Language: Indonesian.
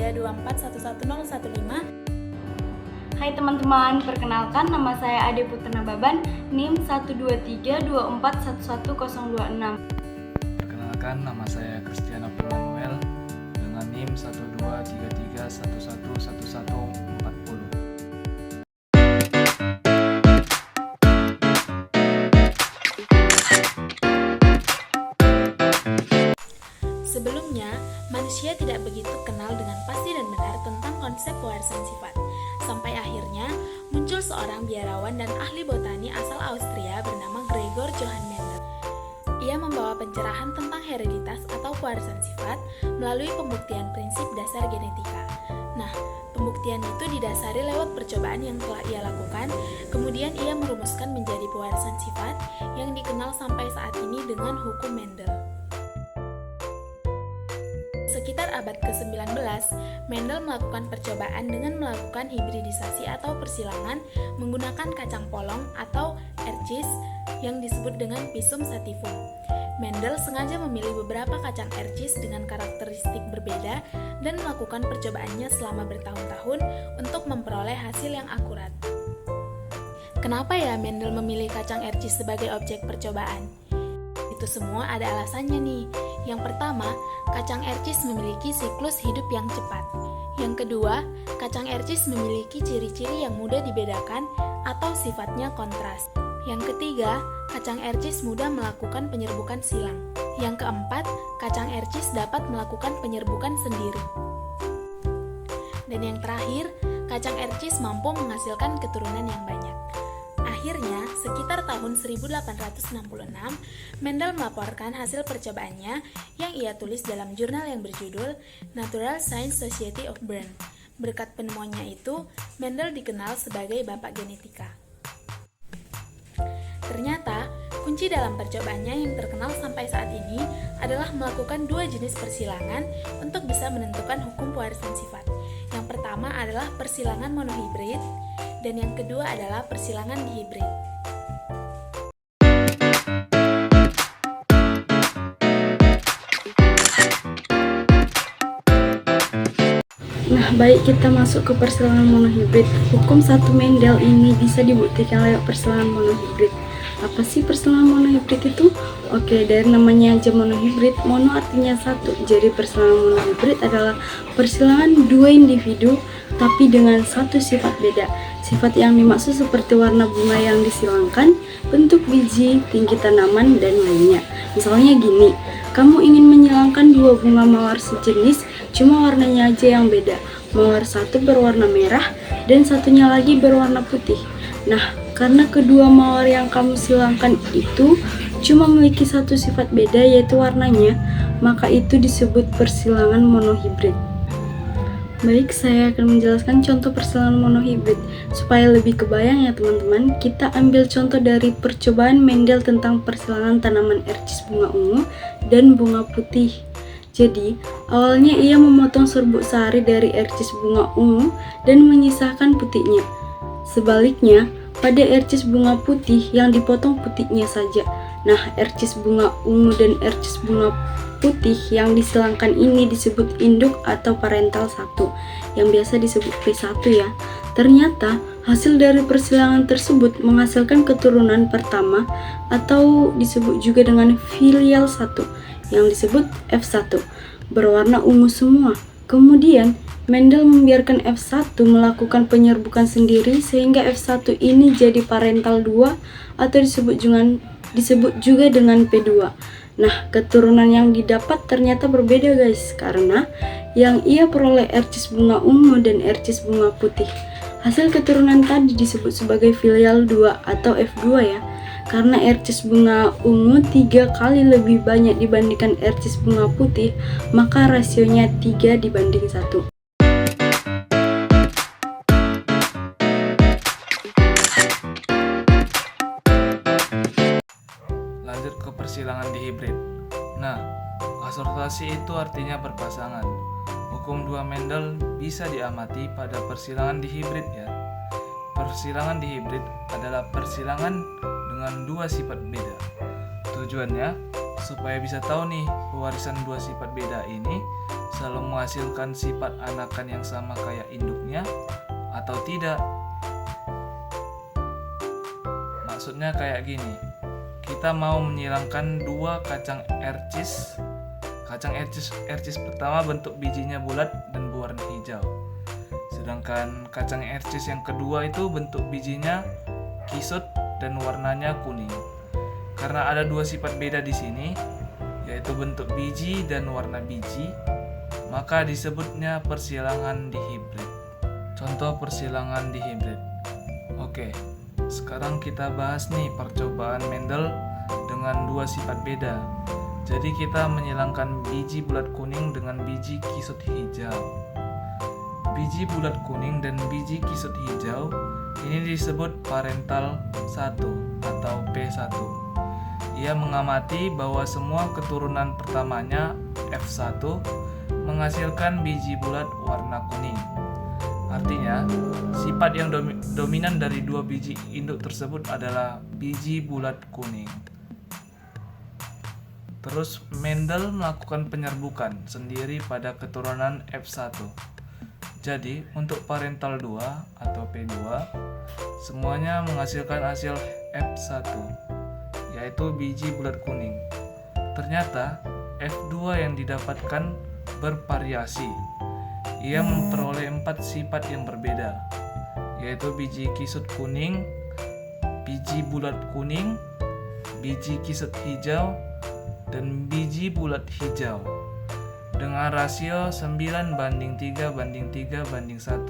Australia 2411015. Hai teman-teman, perkenalkan nama saya Ade Putana Baban, NIM 12324111026. Perkenalkan, nama saya Kristiana Pemanuel dengan NIM 12333111140. Sebelumnya, manusia tidak begitu kenal dengan pasti dan benar tentang konsep pewarisan sifat. Sampai akhirnya, muncul seorang biarawan dan ahli botani asal Austria bernama Gregor Johann Mendel. Ia membawa pencerahan tentang hereditas atau pewarisan sifat melalui pembuktian prinsip dasar genetika. Nah, pembuktian itu didasari lewat percobaan yang telah ia lakukan, kemudian ia merumuskan menjadi pewarisan sifat yang dikenal sampai saat ini dengan hukum Mendel. Sekitar abad ke-19, Mendel melakukan percobaan dengan melakukan hibridisasi atau persilangan menggunakan kacang polong atau ercis yang disebut dengan Pisum sativum. Mendel sengaja memilih beberapa kacang ercis dengan karakteristik berbeda dan melakukan percobaannya selama bertahun-tahun untuk memperoleh hasil yang akurat. Kenapa ya Mendel memilih kacang ercis sebagai objek percobaan? Itu semua ada alasannya nih. Yang pertama, kacang ercis memiliki siklus hidup yang cepat. Yang kedua, kacang ercis memiliki ciri-ciri yang mudah dibedakan atau sifatnya kontras. Yang ketiga, kacang ercis mudah melakukan penyerbukan silang. Yang keempat, kacang ercis dapat melakukan penyerbukan sendiri. Dan yang terakhir, kacang ercis mampu menghasilkan keturunan yang banyak. Akhirnya, sekitar tahun 1866, Mendel melaporkan hasil percobaannya yang ia tulis dalam jurnal yang berjudul Natural Science Society of Bern. Berkat penemuannya itu, Mendel dikenal sebagai bapak genetika. Ternyata, kunci dalam percobaannya yang terkenal sampai saat ini adalah melakukan dua jenis persilangan untuk bisa menentukan hukum pewarisan sifat. Yang pertama adalah persilangan monohibrid, dan yang kedua adalah persilangan dihibrid. Nah, baik, kita masuk ke persilangan monohibrid. Hukum satu Mendel ini bisa dibuktikan lewat persilangan monohibrid. Apa sih persilangan monohibrid itu? Oke, dari namanya aja monohibrid, mono artinya satu. Jadi persilangan monohibrid adalah persilangan dua individu tapi dengan satu sifat beda. Sifat yang dimaksud seperti warna bunga yang disilangkan, bentuk biji, tinggi tanaman, dan lainnya. Misalnya gini, kamu ingin menyilangkan dua bunga mawar sejenis, cuma warnanya aja yang beda. Mawar satu berwarna merah dan satunya lagi berwarna putih. Nah, karena kedua mawar yang kamu silangkan itu cuma memiliki satu sifat beda, yaitu warnanya, maka itu disebut persilangan monohibrid. Baik, saya akan menjelaskan contoh persilangan monohibrid. Supaya lebih kebayang ya teman-teman, kita ambil contoh dari percobaan Mendel tentang persilangan tanaman ercis bunga ungu dan bunga putih. Jadi, awalnya ia memotong serbuk sari dari ercis bunga ungu dan menyisakan putihnya. Sebaliknya, pada ercis bunga putih yang dipotong putihnya saja. Nah, ercis bunga ungu dan ercis bunga putih yang disilangkan ini disebut induk atau parental 1, yang biasa disebut P1 ya. Ternyata, hasil dari persilangan tersebut menghasilkan keturunan pertama atau disebut juga dengan filial 1, yang disebut F1, berwarna ungu semua. Kemudian, Mendel membiarkan F1 melakukan penyerbukan sendiri sehingga F1 ini jadi parental 2 atau disebut juga dengan P2. Nah, keturunan yang didapat ternyata berbeda guys, karena yang ia peroleh ercis bunga ungu dan ercis bunga putih. Hasil keturunan tadi disebut sebagai filial 2 atau F2 ya. Karena ercis bunga ungu 3 kali lebih banyak dibandingkan ercis bunga putih, maka rasionya 3 dibanding 1. Lanjut ke persilangan dihibrid. Nah, asortasi itu artinya berpasangan. Hukum dua Mendel bisa diamati pada persilangan dihibrid ya. Persilangan dihibrid adalah persilangan dengan dua sifat beda. Tujuannya supaya bisa tahu nih pewarisan dua sifat beda ini selalu menghasilkan sifat anakan yang sama kayak induknya atau tidak. Maksudnya kayak gini, kita mau menyilangkan dua kacang ercis. Kacang ercis pertama bentuk bijinya bulat dan berwarna hijau. Sedangkan kacang ercis yang kedua itu bentuk bijinya kisut dan warnanya kuning. Karena ada dua sifat beda di sini, yaitu bentuk biji dan warna biji, maka disebutnya persilangan dihibrid. Contoh persilangan dihibrid. Oke, sekarang kita bahas nih percobaan Mendel dengan dua sifat beda. Jadi kita menyilangkan biji bulat kuning dengan biji kisut hijau. Biji bulat kuning dan biji kisut hijau ini disebut parental 1 atau P1. Ia mengamati bahwa semua keturunan pertamanya F1 menghasilkan biji bulat warna kuning. Artinya, sifat yang dominan dari dua biji induk tersebut adalah biji bulat kuning. Terus Mendel melakukan penyerbukan sendiri pada keturunan F1. Jadi, untuk parental 2 atau P2, semuanya menghasilkan hasil F1, yaitu biji bulat kuning. Ternyata, F2 yang didapatkan bervariasi. Ia memperoleh 4 sifat yang berbeda, yaitu biji kisut kuning, biji bulat kuning, biji kisut hijau, dan biji bulat hijau dengan rasio 9:3:3:1.